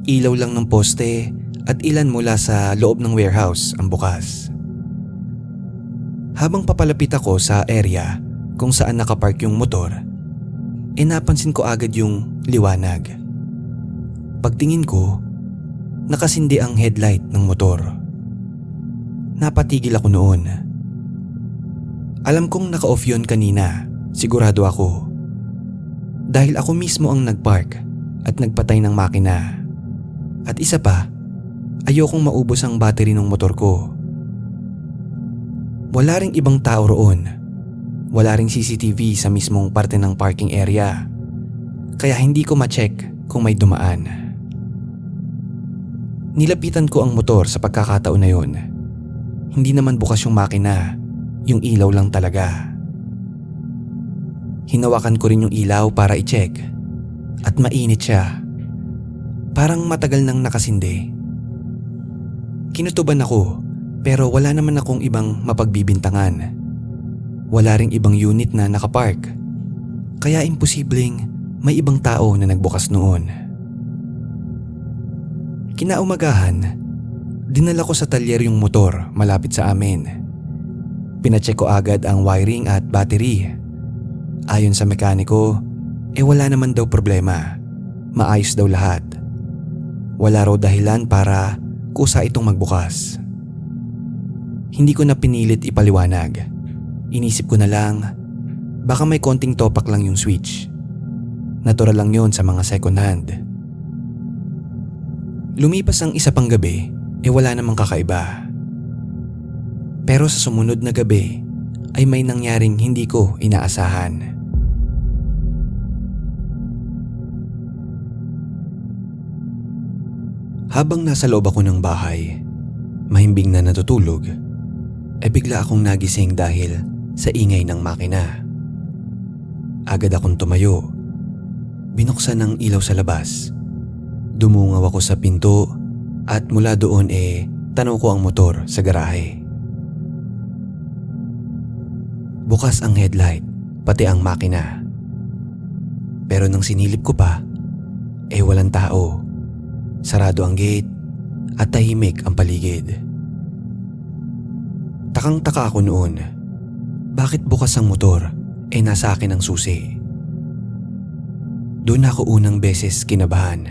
Ilaw lang ng poste at ilan mula sa loob ng warehouse ang bukas. Habang papalapit ako sa area kung saan nakapark yung motor, napansin ko agad yung liwanag. Pagtingin ko, nakasindi ang headlight ng motor. Napatigil ako noon. Alam kong naka-off yun kanina, sigurado ako. Dahil ako mismo ang nagpark at nagpatay ng makina. At isa pa, ayokong maubos ang battery ng motor ko. Wala ring ibang tao roon. Wala ring CCTV sa mismong parte ng parking area. Kaya hindi ko ma-check kung may dumaan. Nilapitan ko ang motor sa pagkakataon na yun. Hindi naman bukas yung makina, yung ilaw lang talaga. Hinawakan ko rin yung ilaw para i-check at mainit siya. Parang matagal nang nakasindi. Kinutuban ako pero wala naman akong ibang mapagbibintangan. Wala ring ibang unit na nakapark. Kaya imposibleng may ibang tao na nagbukas noon. Kinaumagahan, dinala ko sa talyer yung motor malapit sa amin. Pinacheck ko agad ang wiring at battery. Ayon sa mekaniko, wala naman daw problema. Maayos daw lahat. Wala raw dahilan para kusa itong magbukas. Hindi ko na pinilit ipaliwanag. Inisip ko na lang, baka may konting topak lang yung switch. Natural lang yon sa mga second hand. Lumipas ang isa pang gabi, wala namang kakaiba. Pero sa sumunod na gabi, ay may nangyaring hindi ko inaasahan. Habang nasa loob ako ng bahay, mahimbing na natutulog, bigla akong nagising dahil sa ingay ng makina. Agad akong tumayo. Binuksan ang ilaw sa labas. Dumungaw ako sa pinto at mula doon tanaw ko ang motor sa garahe. Bukas ang headlight, pati ang makina. Pero nang sinilip ko pa, walang tao. Sarado ang gate at tahimik ang paligid. Takang-taka ako noon. Bakit bukas ang motor nasa akin ang susi? Doon ako unang beses kinabahan.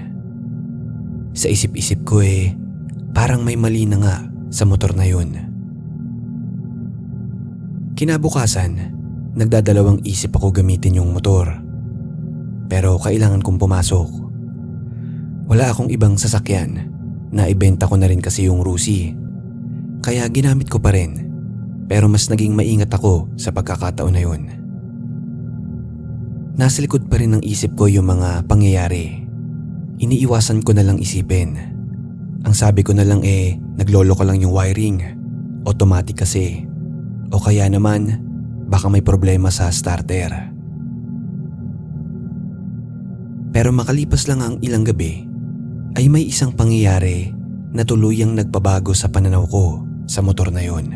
Sa isip-isip ko parang may mali na nga sa motor na yun. Kinabukasan, nagdadalawang isip ako gamitin yung motor. Pero kailangan kong pumasok. Wala akong ibang sasakyan. Naibenta ko na rin kasi yung Rusi. Kaya ginamit ko pa rin. Pero mas naging maingat ako sa pagkakataon na yun. Nasa likod pa rin ng isip ko yung mga pangyayari. Iniiwasan ko na lang isipin. Ang sabi ko na lang naglolo ko lang yung wiring. Automatic kasi. O kaya naman, baka may problema sa starter. Pero makalipas lang ang ilang gabi, ay may isang pangyayari na tuluyang nagpabago sa pananaw ko sa motor na yon.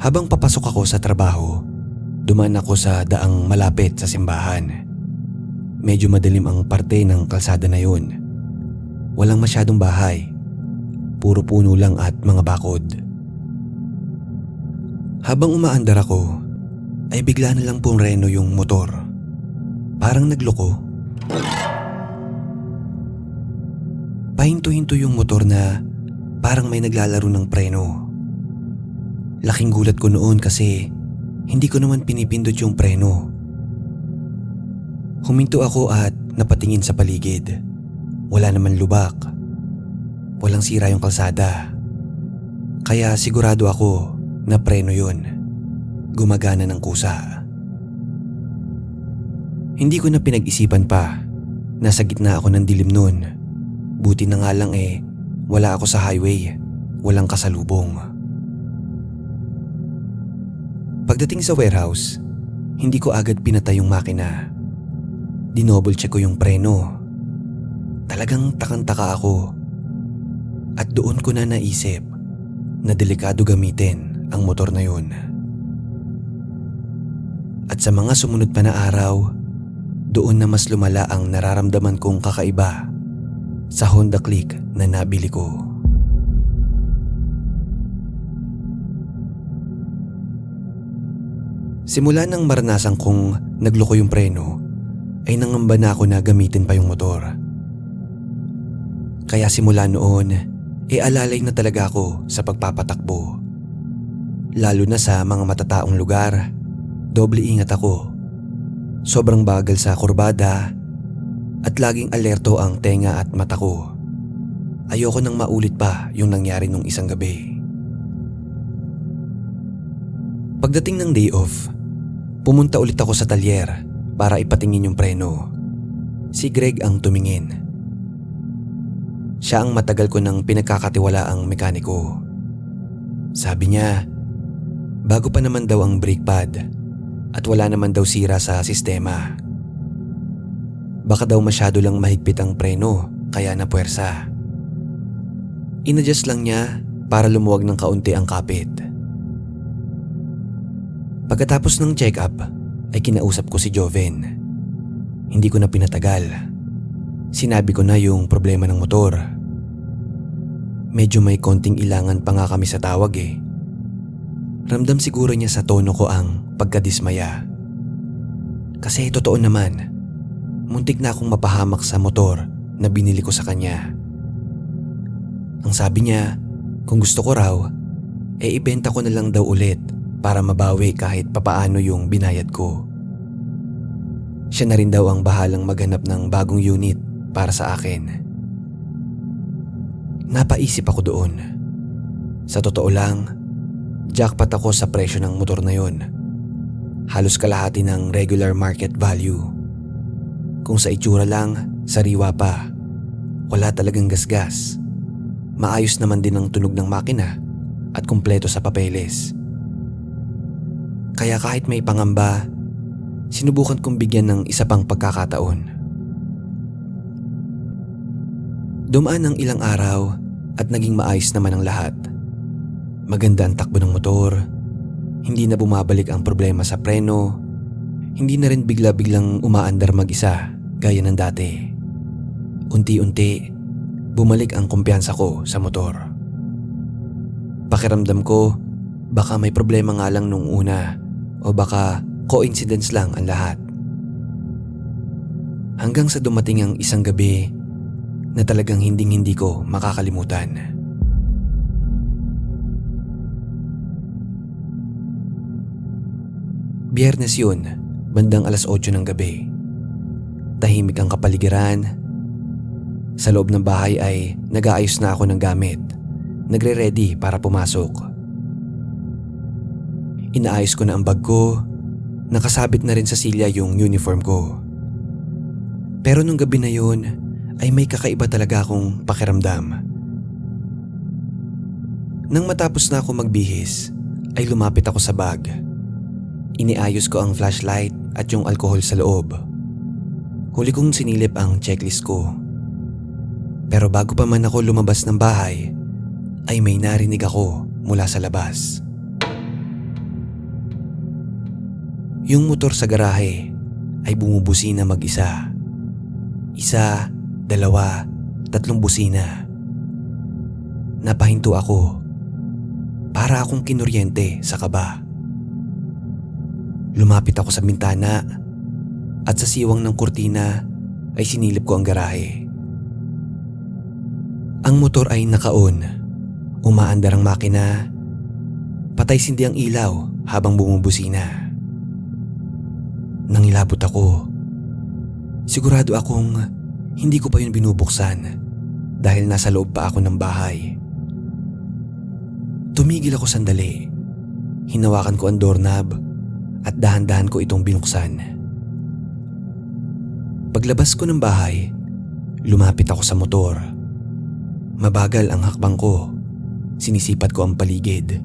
Habang papasok ako sa trabaho, dumaan ako sa daang malapit sa simbahan. Medyo madilim ang parte ng kalsada na yon. Walang masyadong bahay. Puro puno lang at mga bakod. Habang umaandar ako, ay bigla na lang pumreno yung motor. Parang nagloko. Pahinto-hinto yung motor na parang may naglalaro ng preno. Laking gulat ko noon kasi hindi ko naman pinipindot yung preno. Huminto ako at napatingin sa paligid. Wala naman lubak. Walang sira yung kalsada. Kaya sigurado ako na preno yun. Gumagana ng kusa. Hindi ko na pinag-isipan pa. Nasa gitna ako ng dilim nun. Buti na nga lang wala ako sa highway. Walang kasalubong. Pagdating sa warehouse, hindi ko agad pinatay yung makina. Dinouble check ko yung preno. Talagang takang-taka ako. At doon ko na naisip na delikado gamitin ang motor na yun. At sa mga sumunod pa na araw, doon na mas lumala ang nararamdaman kong kakaiba sa Honda Click na nabili ko. Simula nang maranasan kong nagloko yung preno, ay nangamba na ako na gamitin pa yung motor. Kaya simula noon, alalay na talaga ako sa pagpapatakbo. Lalo na sa mga matataong lugar, doble ingat ako. Sobrang bagal sa kurbada at laging alerto ang tenga at mata ko. Ayoko nang maulit pa yung nangyari nung isang gabi. Pagdating ng day off, pumunta ulit ako sa talyer para ipatingin yung preno. Si Greg ang tumingin. Siya ang matagal ko nang pinagkakatiwalaang mekaniko. Sabi niya, bago pa naman daw ang brake pad at wala naman daw sira sa sistema. Baka daw masyado lang mahigpit ang preno kaya napuwersa. Inadjust lang niya para lumuwag ng kaunti ang kapit. Pagkatapos ng check-up ay kinausap ko si Joven. Hindi ko na pinatagal. Sinabi ko na yung problema ng motor. Medyo may konting ilangan pa nga kami sa tawag Ramdam siguro niya sa tono ko ang pagkadismaya. Kasi totoo naman, muntik na akong mapahamak sa motor na binili ko sa kanya. Ang sabi niya, kung gusto ko raw, ibenta ko na lang daw ulit para mabawi kahit papaano yung binayad ko. Siya na rin daw ang bahalang maghanap ng bagong unit para sa akin. Napaisip ako doon. Sa totoo lang, jackpot ako sa presyo ng motor na yon. Halos kalahati ng regular market value. Kung sa itsura lang, sariwa pa. Wala talagang gasgas. Maayos naman din ang tunog ng makina at kumpleto sa papeles. Kaya kahit may pangamba, sinubukan kong bigyan ng isa pang pagkakataon. Dumaan ang ilang araw at naging maayos naman ang lahat. Maganda ang takbo ng motor, hindi na bumabalik ang problema sa preno, hindi na rin bigla-biglang umaandar mag-isa gaya ng dati. Unti-unti, bumalik ang kumpiyansa ko sa motor. Pakiramdam ko, baka may problema nga lang nung una o baka coincidence lang ang lahat. Hanggang sa dumating ang isang gabi na talagang hinding-hindi ko makakalimutan. Biyernes yun, bandang 8:00 ng gabi. Tahimik ang kapaligiran. Sa loob ng bahay ay nag-aayos na ako ng gamit. Nagre-ready para pumasok. Inaayos ko na ang bag ko. Nakasabit na rin sa silya yung uniform ko. Pero nung gabi na yun ay may kakaiba talaga akong pakiramdam. Nang matapos na ako magbihis ay lumapit ako sa bag. Iniayos ko ang flashlight at yung alkohol sa loob. Huli kong sinilip ang checklist ko. Pero bago pa man ako lumabas ng bahay ay may narinig ako mula sa labas. Yung motor sa garahe ay bumubusina mag-isa. Isa, dalawa, 3 busina. Napahinto ako. Para akong kinuryente sa kaba. Lumapit ako sa bintana at sa siwang ng kurtina ay sinilip ko ang garahe. Ang motor ay naka-on, umaandar ang makina, patay sindi ang ilaw habang bumubusina. Nangilabot ako. Sigurado akong hindi ko pa yun binubuksan dahil nasa loob pa ako ng bahay. Tumigil ako sandali. Hinawakan ko ang doorknob at dahan-dahan ko itong binuksan. Paglabas ko ng bahay, lumapit ako sa motor. Mabagal ang hakbang ko. Sinisipat ko ang paligid.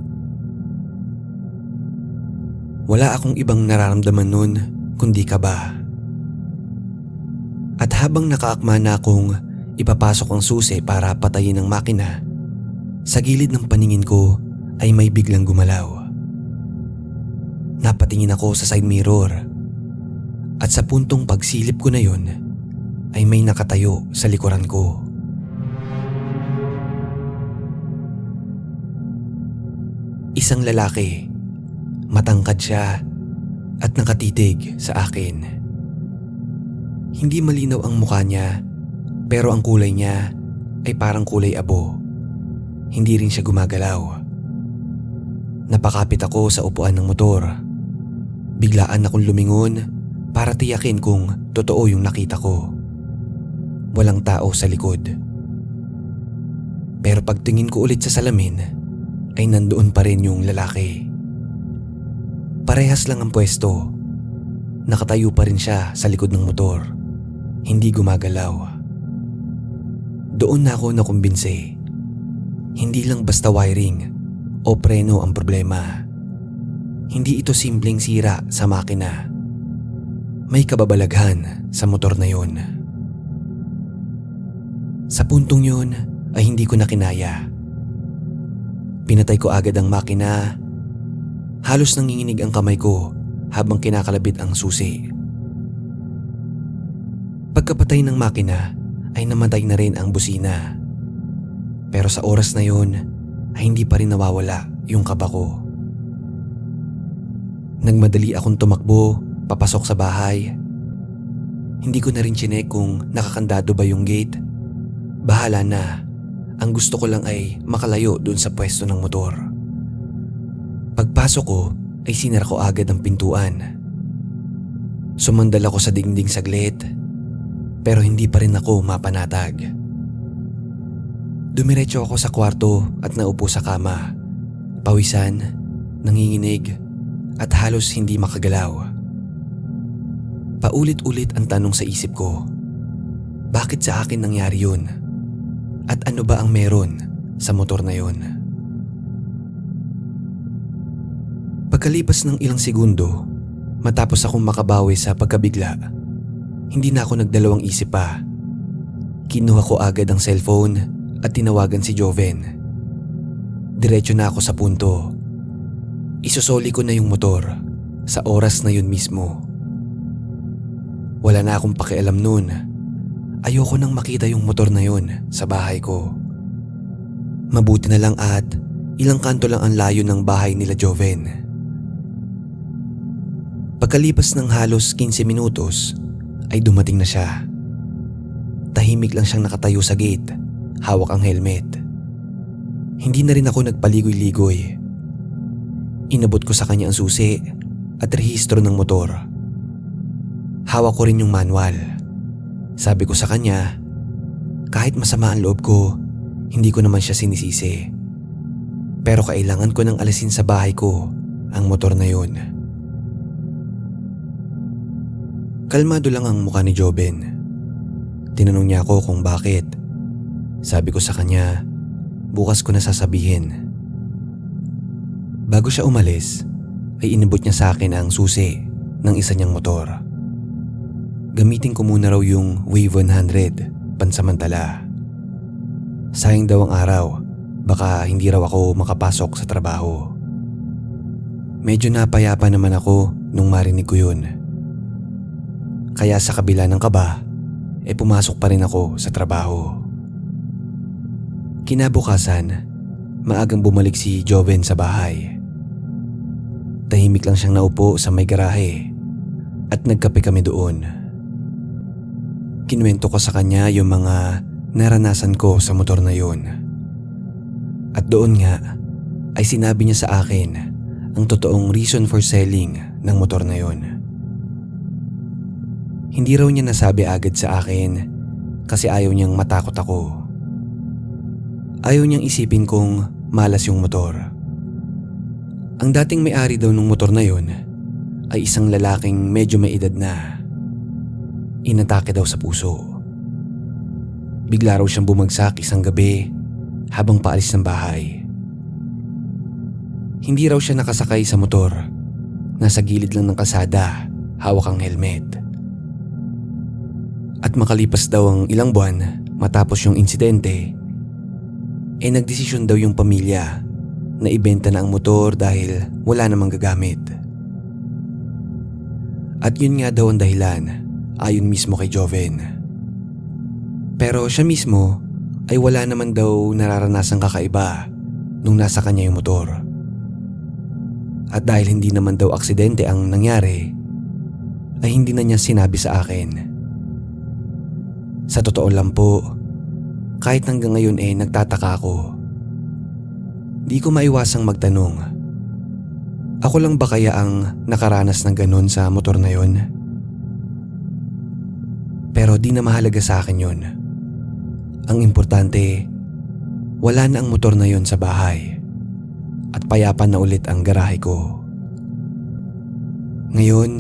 Wala akong ibang nararamdaman nun kundi kaba. At habang nakaakma na akong ipapasok ang susi para patayin ang makina, sa gilid ng paningin ko ay may biglang gumalaw. Napatingin ako sa side mirror at sa puntong pagsilip ko na yun ay may nakatayo sa likuran ko. Isang lalaki, matangkad siya at nakatitig sa akin. Hindi malinaw ang mukha niya pero ang kulay niya ay parang kulay abo. Hindi rin siya gumagalaw. Napakapit ako sa upuan ng motor. Biglaan akong lumingon para tiyakin kung totoo yung nakita ko. Walang tao sa likod. Pero pagtingin ko ulit sa salamin ay nandoon pa rin yung lalaki. Parehas lang ang pwesto. Nakatayo pa rin siya sa likod ng motor. Hindi gumagalaw. Doon na ako nakumbinse. Hindi lang basta wiring o preno ang problema. Hindi ito simpleng sira sa makina. May kababalaghan sa motor na yun. Sa puntong yun ay hindi ko na kinaya. Pinatay ko agad ang makina. Halos nanginginig ang kamay ko habang kinakalabit ang susi. Pagkapatay ng makina ay namatay na rin ang busina. Pero sa oras na yun ay hindi pa rin nawawala yung kaba ko. Nagmadali akong tumakbo papasok sa bahay. Hindi ko na rin chinek kung nakakandado ba yung gate. Bahala na. Ang gusto ko lang ay makalayo dun sa pwesto ng motor. Pagpasok ko ay sinara ko agad ang pintuan. Sumandal ako sa dingding saglit pero hindi pa rin ako mapanatag. Dumiretso ako sa kwarto at naupo sa kama. Pawisan, nanginginig at halos hindi makagalaw. Paulit-ulit ang tanong sa isip ko. Bakit sa akin nangyari yun? At ano ba ang meron sa motor na yun? Pagkalipas ng ilang segundo, matapos akong makabawi sa pagkabigla, hindi na ako nagdalawang isip pa. Kinuha ko agad ang cellphone at tinawagan si Joven. Diretso na ako sa punto. Isusoli ko na yung motor sa oras na yun mismo. Wala na akong pakialam nun. Ayoko nang makita yung motor na yun sa bahay ko. Mabuti na lang at ilang kanto lang ang layo ng bahay nila Joven. Pagkalipas ng halos 15 minutos ay dumating na siya. Tahimik lang siyang nakatayo sa gate, hawak ang helmet. Hindi na rin ako nagpaligoy-ligoy. Inabot ko sa kanya ang susi at rehistro ng motor. Hawak ko rin yung manual. Sabi ko sa kanya, kahit masama ang loob ko, hindi ko naman siya sinisisi. Pero kailangan ko nang alisin sa bahay ko ang motor na yun. Kalmado lang ang mukha ni Joven. Tinanong niya ako kung bakit. Sabi ko sa kanya, bukas ko na sasabihin. Bago siya umalis, ay inabot niya sa akin ang susi ng isa niyang motor. Gamitin ko muna raw yung Wave 100 pansamantala. Sayang daw ang araw, baka hindi raw ako makapasok sa trabaho. Medyo napayapa naman ako nung marinig ko yun. Kaya sa kabila ng kaba, pumasok pa rin ako sa trabaho. Kinabukasan, maagang bumalik si Joven sa bahay. tahimik lang siyang naupo sa may garahe at nagkape kami doon. Kinuwento ko sa kanya yung mga naranasan ko sa motor na yun. At doon nga ay sinabi niya sa akin ang totoong reason for selling ng motor na yun. Hindi raw niya nasabi agad sa akin kasi ayaw niyang matakot ako. Ayaw niyang isipin kong malas yung motor. Ang dating may-ari daw ng motor na yun ay isang lalaking medyo may edad na. Inatake daw sa puso. Bigla raw siyang bumagsak isang gabi habang paalis ng bahay. Hindi raw siya nakasakay sa motor. Nasa gilid lang ng kalsada, hawak ang helmet. At makalipas daw ang ilang buwan matapos yung insidente, nagdesisyon daw yung pamilya na ibenta na ang motor dahil wala namang gagamit. At yun nga daw ang dahilan, ayon mismo kay Joven. Pero siya mismo ay wala naman daw nararanasang kakaiba nung nasa kanya yung motor. At dahil hindi naman daw aksidente ang nangyari, ay hindi na niya sinabi sa akin. Sa totoo lang po, kahit hanggang ngayon nagtataka ako. Di ko maiwasang magtanong, ako lang ba kaya ang nakaranas ng ganun sa motor na yon? Pero di na mahalaga sa akin yun. Ang importante, wala na ang motor na yon sa bahay at payapa na ulit ang garahe ko. Ngayon,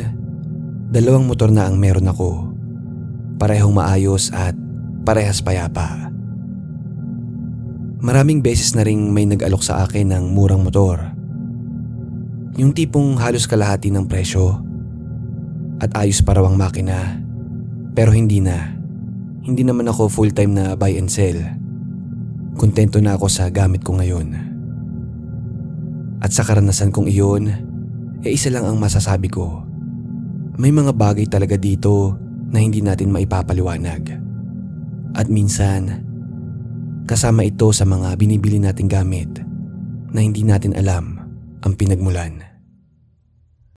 2 motor na ang meron ako. Parehong maayos at parehas payapa. Maraming beses na ring may nag-alok sa akin ng murang motor. Yung tipong halos kalahati ng presyo. At ayos pa raw ang makina. Pero hindi na. Hindi naman ako full-time na buy and sell. Kontento na ako sa gamit ko ngayon. At sa karanasan kong iyon, isa lang ang masasabi ko. May mga bagay talaga dito na hindi natin maipapaliwanag. At minsan, kasama ito sa mga binibili nating gamit na hindi natin alam ang pinagmulan.